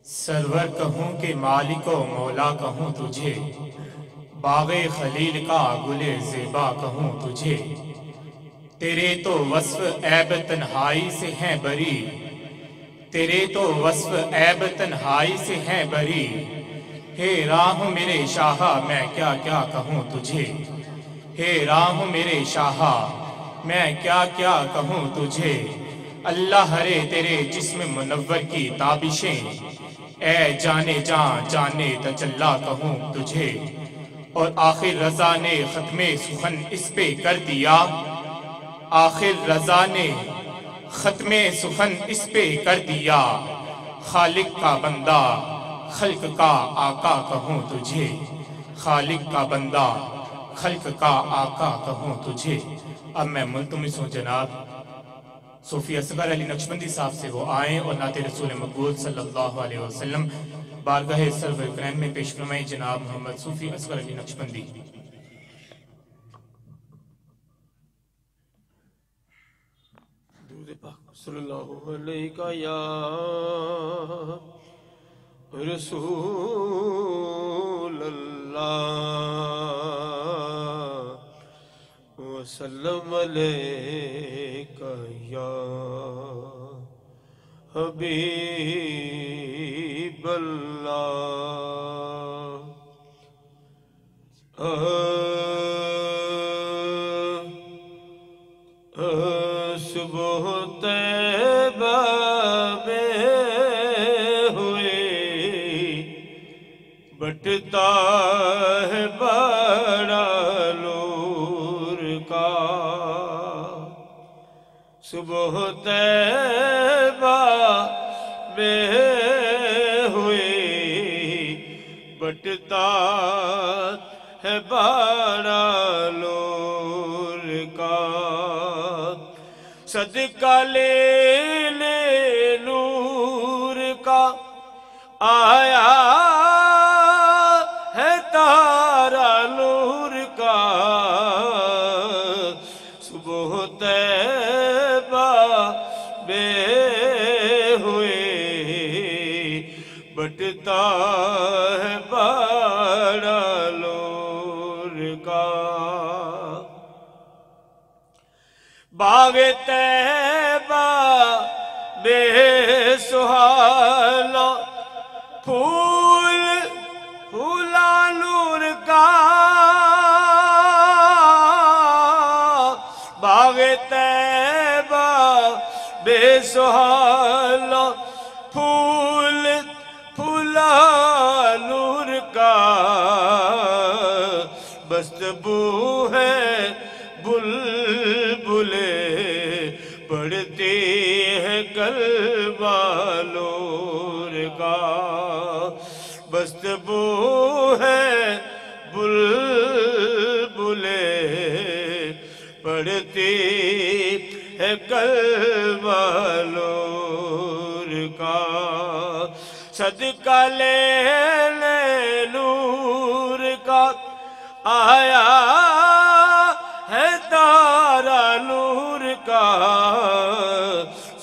سرور کہوں کہ مالک و مولا کہوں تجھے، باغ خلیل کا گل زیبا کہوں تجھے۔ تیرے تو وصف عیب تنہائی سے ہیں بری، تیرے تو وصف عیب تنہائی سے ہیں بری۔ ہے راہ میرے شاہا میں کیا کیا کہوں تجھے، ہے راہ میرے شاہا میں کیا کیا کہوں تجھے۔ اللہ ہرے تیرے جسم منور کی تابشیں، اے جانے جانے تجلی کہوں تجھے۔ اور آخر رضا نے ختم سخن اس پہ کر دیا، آخر رضا نے ختم سخن اس پہ کر دیا۔ خالق کا بندہ خلق کا آقا کہوں تجھے، خالق کا بندہ خلق کا آقا کہوں تجھے۔ اب میں ملتمس ہوں جناب صوفی اصغر علی نقشبندی صاحب سے وہ آئیں اور نعت رسول مقبول صلی اللہ علیہ وسلم بارگاہ سرور کریم میں پیش فرمائیں جناب محمد صوفی اصغر علی نقشبندی۔ درود پاک صلی اللہ علیہ یا رسول اللہ، وسلم علیک یا حبیب اللہ۔ صبح طیبہ میں ہوئی بٹتا ہے بڑا نور کا، صبح طیبہ میں ہوئی بٹتا ہے بڑا نور کا۔ صدقہ لے لے نور کا آیا ہے تارا نور کا، صبح طیبہ میں ہوئے بٹتا ہے بڑا نور کا۔ باغ طیبہ بے سہانا پھول پھولا نور کا، باغ طیبہ بے سہانا پھول پھولا نور کا، بستبو ہے بلبلے پڑھتی ہے کلمہ نور کا، بستبو ہے بلبلے پڑھتی ہے کلمہ نور کا۔ صدقہ لے لے نور کا آیا ہے تارا نور کا،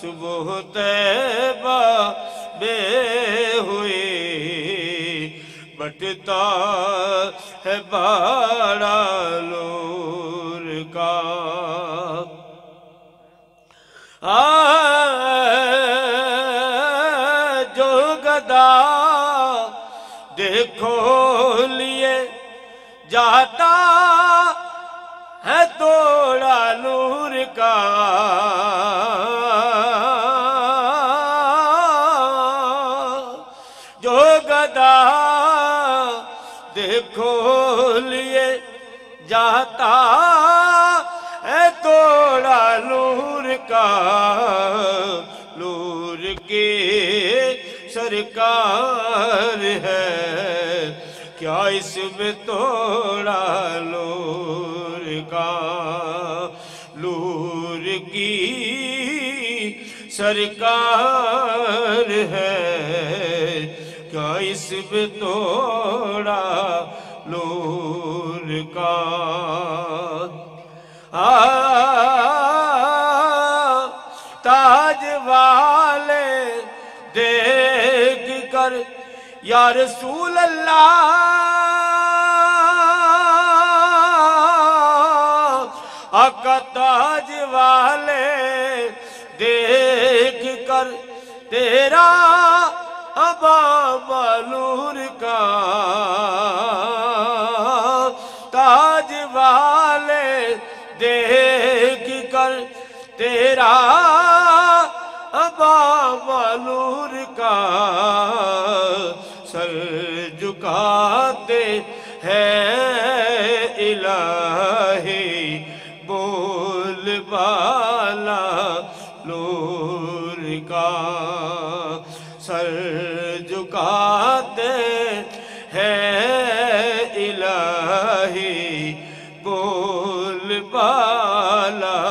صبح طیبہ میں ہوئی بٹتا ہے بڑا نور کا۔ جو گدا دیکھو لیے جاتا ہے توڑا نور کا، جو گدا دیکھو لیے جاتا ہے توڑا نور کا، نور کی سرکار ہے کیا اس میں توڑا نور کا، نور کی سرکار ہے کیا اس میں توڑا نور کا۔ تاج والے دیکھ کر یا رسول اللہ، آقا تاج والے دیکھ کر تیرا ابا مالور کا تاج والے دیکھ کر تیرا ابا مالور کا سر جھکاتے ہیں الہی بول بالا نور کا، سر جھکاتے ہیں الہی بول بالا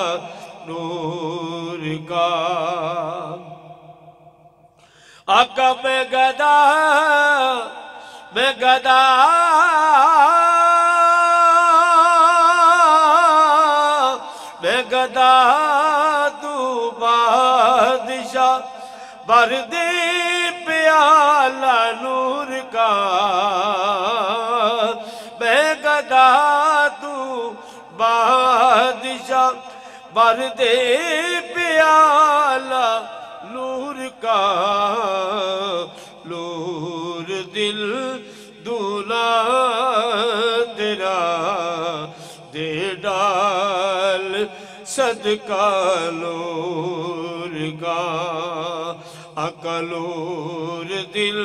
نور کا۔ آقا میں گدا تو بادشاہ بھر دے پیالہ نور کا، میں گدا تو بادشاہ بھر دے پیالہ نور کا، نور دل دولا تیرا دے ڈال صدقہ نور کا، آقا نور دل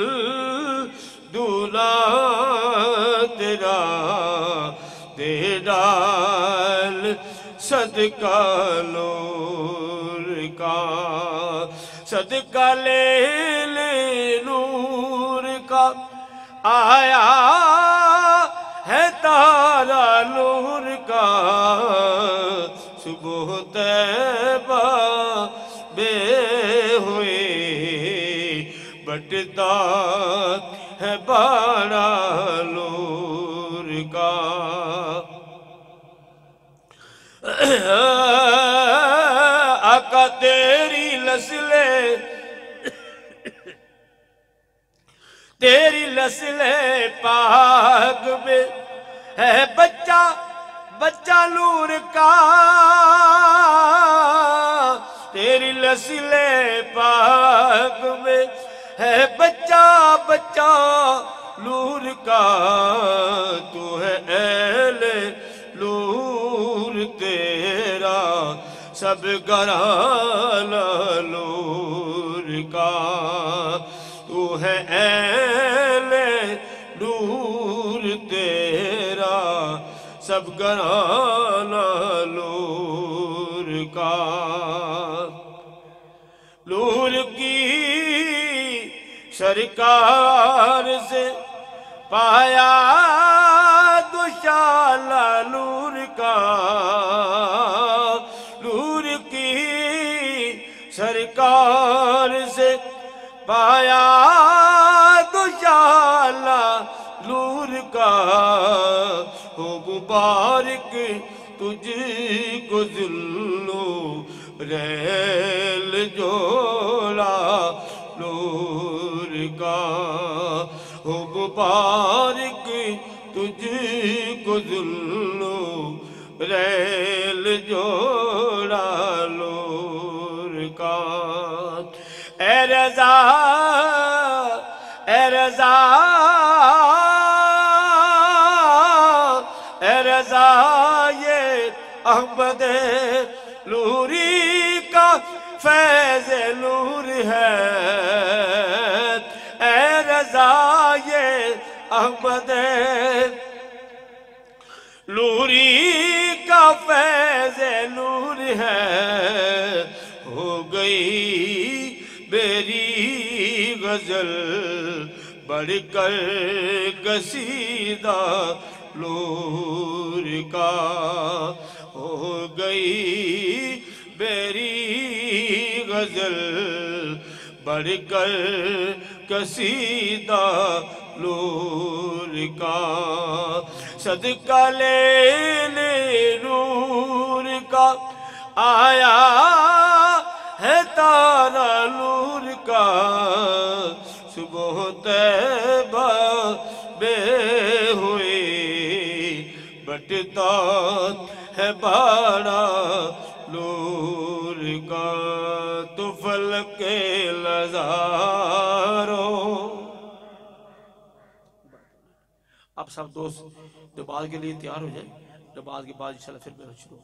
دولا تیرا دے ڈال صدقہ نور کا، صدقہ لے لے نور کا، آیا ہے تارا نور کا، صبح طیبہ بے ہوئے بٹتا ہے بارہ نور کا، آقا تیری نسل پاک میں ہے بچہ نور کا، تیری نسل پاک میں ہے بچہ نور کا، تو ہے اہل نور تیرا سب گھرانہ نور کا، تو ہے اہل نور تیرا سب گھرانہ نور کا، نور کی سرکار سے پایا دوشالہ نور کا، نور کی سرکار سے پایا دوشالہ نور کا، ہو مبارک تجھ کو ذلو ریل جوڑا نور کا، ہو مبارک تجھ کو ذلو ریل جوڑا نور کا، اے رضا اے رضا اے رضا یہ احمد نوری کا فیض نور ہے، اے رضا یہ احمد نوری کا فیض نور ہے، ہو گئی میری غزل بڑھ کر قصیدہ نور کا، ہو گئی میری غزل بڑھ کر قصیدہ نور کا، صدقہ لے لے نور کا، آیا ہے تارا نور کا، صبح طیبہ میں ہوئی بٹتا ہے باڑا نور کا تو فلک لزارو. اب سب دوست نماز کے لیے تیار ہو جائیں. نماز کے بعد انشاءاللہ پھر میرا شروع